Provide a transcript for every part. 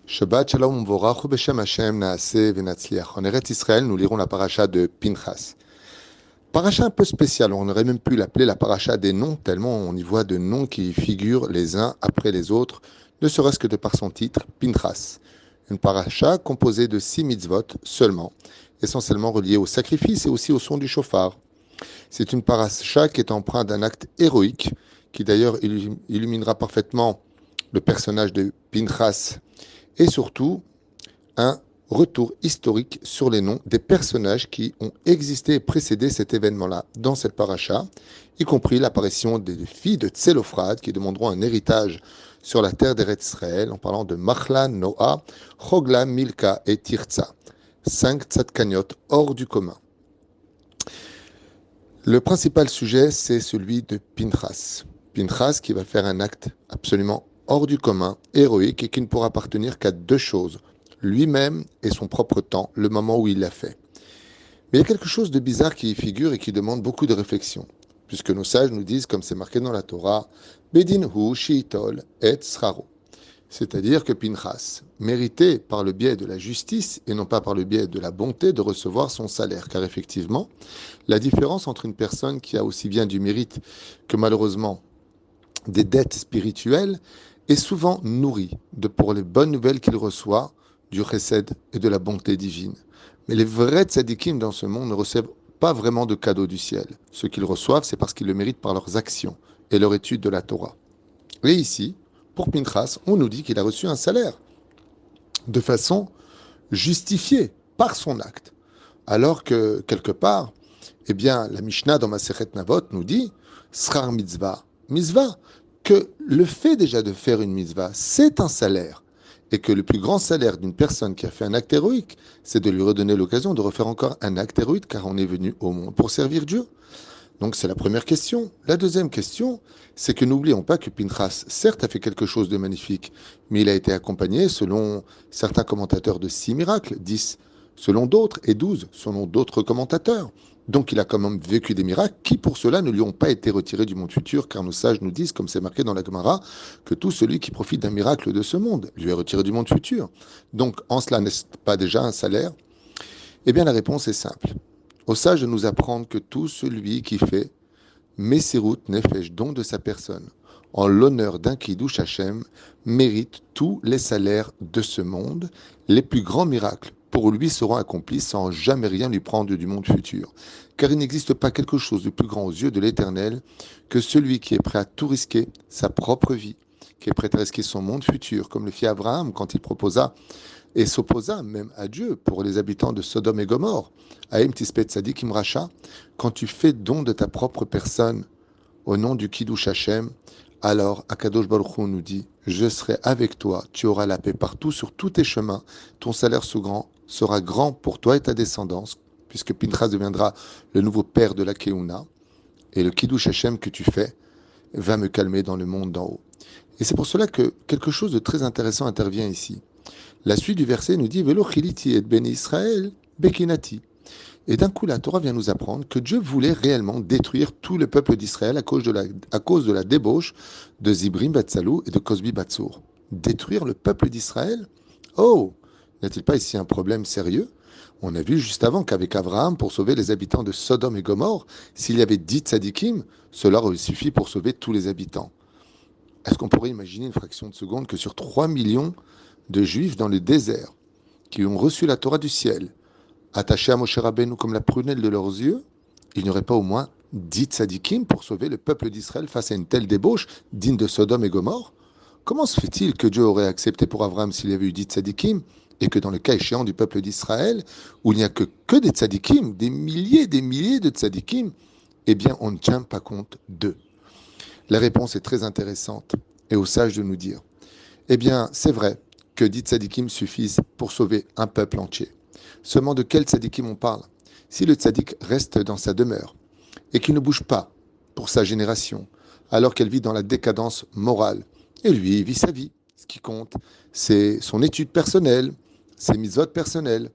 Shabbat Shalom Vorach Beshem Hashem Naaseh Venatzliach. En Eretz Israël, nous lirons la paracha de Pinchas. Paracha un peu spéciale, on aurait même pu l'appeler la paracha des noms, tellement on y voit de noms qui figurent les uns après les autres, ne serait-ce que de par son titre, Pinchas. Une paracha composée de 6 mitzvot seulement, essentiellement reliée au sacrifice et aussi au son du shofar. C'est une paracha qui est empreinte d'un acte héroïque, qui d'ailleurs illuminera parfaitement le personnage de Pinchas, et surtout un retour historique sur les noms des personnages qui ont existé et précédé cet événement-là dans cette paracha, y compris l'apparition des filles de Tselophrad qui demanderont un héritage sur la terre d'Eretz Israël en parlant de Machla, Noah, Chogla, Milka et Tirza, 5 tzadkaniot hors du commun. Le principal sujet, c'est celui de Pinchas. Pinchas qui va faire un acte absolument hors du commun, héroïque, et qui ne pourra appartenir qu'à deux choses, lui-même et son propre temps, le moment où il l'a fait. Mais il y a quelque chose de bizarre qui y figure et qui demande beaucoup de réflexion, puisque nos sages nous disent, comme c'est marqué dans la Torah, Bedin hu shiitol et sraro, c'est-à-dire que Pinchas méritait par le biais de la justice et non pas par le biais de la bonté de recevoir son salaire, car effectivement, la différence entre une personne qui a aussi bien du mérite que malheureusement des dettes spirituelles est souvent nourri pour les bonnes nouvelles qu'il reçoit du chesed et de la bonté divine. Mais les vrais tzadikim dans ce monde ne reçoivent pas vraiment de cadeaux du ciel. Ce qu'ils reçoivent, c'est parce qu'ils le méritent par leurs actions et leur étude de la Torah. Et ici, pour Pinchas, on nous dit qu'il a reçu un salaire de façon justifiée par son acte. Alors que, quelque part, eh bien, la Mishnah dans Masechet Navot nous dit « Srar mitzvah ». Mitzvah, que le fait déjà de faire une mitzvah, c'est un salaire. Et que le plus grand salaire d'une personne qui a fait un acte héroïque, c'est de lui redonner l'occasion de refaire encore un acte héroïque, car on est venu au monde pour servir Dieu. Donc c'est la première question. La deuxième question, c'est que n'oublions pas que Pinchas, certes, a fait quelque chose de magnifique, mais il a été accompagné, selon certains commentateurs, de 6 miracles, 10 selon d'autres, et 12 selon d'autres commentateurs. Donc il a quand même vécu des miracles qui, pour cela, ne lui ont pas été retirés du monde futur, car nos sages nous disent, comme c'est marqué dans la Gemara, que tout celui qui profite d'un miracle de ce monde lui est retiré du monde futur. Donc, en cela, n'est-ce pas déjà un salaire? Eh bien, la réponse est simple. Aux sages de nous apprendre que tout celui qui fait Messirut Nefesh, don de sa personne, en l'honneur d'un Kiddush Hashem, mérite tous les salaires de ce monde. Les plus grands miracles pour lui seront accomplis sans jamais rien lui prendre du monde futur. Car il n'existe pas quelque chose de plus grand aux yeux de l'Éternel que celui qui est prêt à tout risquer, sa propre vie, qui est prêt à risquer son monde futur, comme le fit Abraham quand il proposa et s'opposa même à Dieu pour les habitants de Sodome et Gomorre. Aïm tispet tzadik imracha, quand tu fais don de ta propre personne au nom du Kiddush Hashem, alors Akadosh Baruch Hu nous dit, je serai avec toi, tu auras la paix partout sur tous tes chemins, ton salaire sera grand pour toi et ta descendance, puisque Pinchas deviendra le nouveau père de la Keuna, et le Kiddush Hashem que tu fais va me calmer dans le monde d'en haut. Et c'est pour cela que quelque chose de très intéressant intervient ici. La suite du verset nous dit Velo chiliti et ben Israël bekinati. Et d'un coup, la Torah vient nous apprendre que Dieu voulait réellement détruire tout le peuple d'Israël à cause de la débauche de Zibrim Batsalou et de Cosbi Batsour. Détruire le peuple d'Israël? Oh, n'y a-t-il pas ici un problème sérieux? On a vu juste avant qu'avec Abraham, pour sauver les habitants de Sodome et Gomorre, s'il y avait 10 tzadikim, cela aurait suffi pour sauver tous les habitants. Est-ce qu'on pourrait imaginer une fraction de seconde que sur 3 millions de juifs dans le désert, qui ont reçu la Torah du ciel, attachés à Moshe Rabbeinu comme la prunelle de leurs yeux, il n'y aurait pas au moins 10 tzadikim pour sauver le peuple d'Israël face à une telle débauche digne de Sodome et Gomorre? Comment se fait-il que Dieu aurait accepté pour Abraham s'il y avait eu 10 tzadikim, et que dans le cas échéant du peuple d'Israël, où il n'y a que des tzadikim, des milliers de tzadikim, eh bien on ne tient pas compte d'eux? La réponse est très intéressante, et aux sages de nous dire, eh bien c'est vrai que 10 tzadikim suffisent pour sauver un peuple entier. Seulement de quel tzadikim on parle? Si le tzadik reste dans sa demeure et qu'il ne bouge pas pour sa génération, alors qu'elle vit dans la décadence morale, et lui, il vit sa vie. Ce qui compte, c'est son étude personnelle, ses mitzvot personnelles,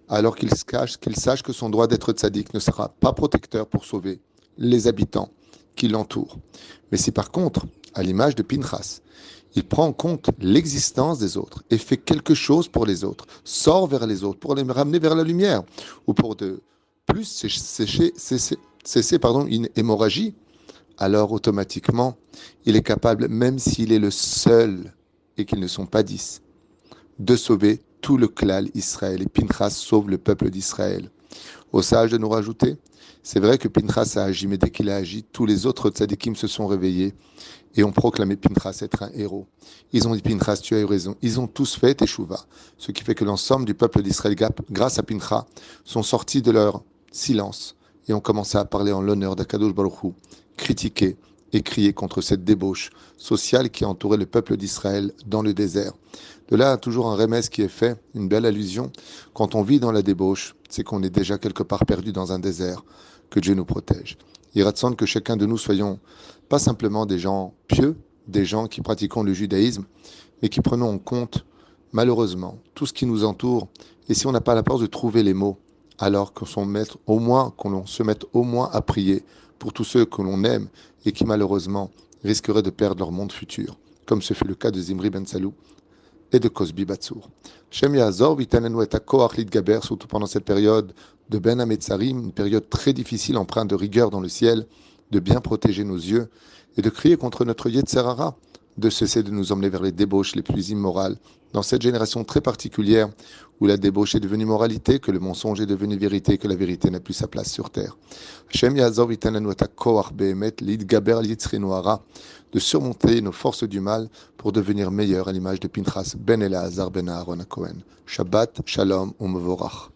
alors qu'il sache que son droit d'être tzadik ne sera pas protecteur pour sauver les habitants qui l'entourent. Mais si par contre, à l'image de Pinchas. Il prend en compte l'existence des autres et fait quelque chose pour les autres, sort vers les autres pour les ramener vers la lumière ou pour de plus cesser une hémorragie. Alors automatiquement, il est capable, même s'il est le seul et qu'ils ne sont pas 10, de sauver tout le clan Israël. Et Pinchas sauve le peuple d'Israël. Au sage de nous rajouter, c'est vrai que Pinchas a agi, mais dès qu'il a agi, tous les autres tzadikim se sont réveillés et ont proclamé Pinchas être un héros. Ils ont dit Pinchas, tu as eu raison. Ils ont tous fait Teshuvah, ce qui fait que l'ensemble du peuple d'Israël, grâce à Pinchas, sont sortis de leur silence et ont commencé à parler en l'honneur d'Akadosh Baruch Hu, critiquer et crier contre cette débauche sociale qui a entouré le peuple d'Israël dans le désert. De là, toujours un remède qui est fait, une belle allusion. Quand on vit dans la débauche, c'est qu'on est déjà quelque part perdu dans un désert. Que Dieu nous protège. Il ratsonne que chacun de nous soyons pas simplement des gens pieux, des gens qui pratiquons le judaïsme, mais qui prenons en compte, malheureusement, tout ce qui nous entoure. Et si on n'a pas la force de trouver les mots, alors qu'on se mette au moins à prier pour tous ceux que l'on aime et qui malheureusement risqueraient de perdre leur monde futur, comme ce fut le cas de Zimri Ben Salou et de Cosbi Batsour. Shem Yahazor v'yitanenu et hakoach litgaber, surtout pendant cette période de Ben Hametzarim, une période très difficile, empreinte de rigueur dans le ciel, de bien protéger nos yeux et de crier contre notre Yetzer Hara, de cesser de nous emmener vers les débauches les plus immorales, dans cette génération très particulière où la débauche est devenue moralité, que le mensonge est devenu vérité, que la vérité n'a plus sa place sur terre. Hashem Yahazor v'yitanenu et hakoach be'emet litgaber al yitzrinu hara, de surmonter nos forces du mal pour devenir meilleurs à l'image de Pinchas ben Eleazar ben Aaron Cohen. Shabbat, Shalom, Umevorach.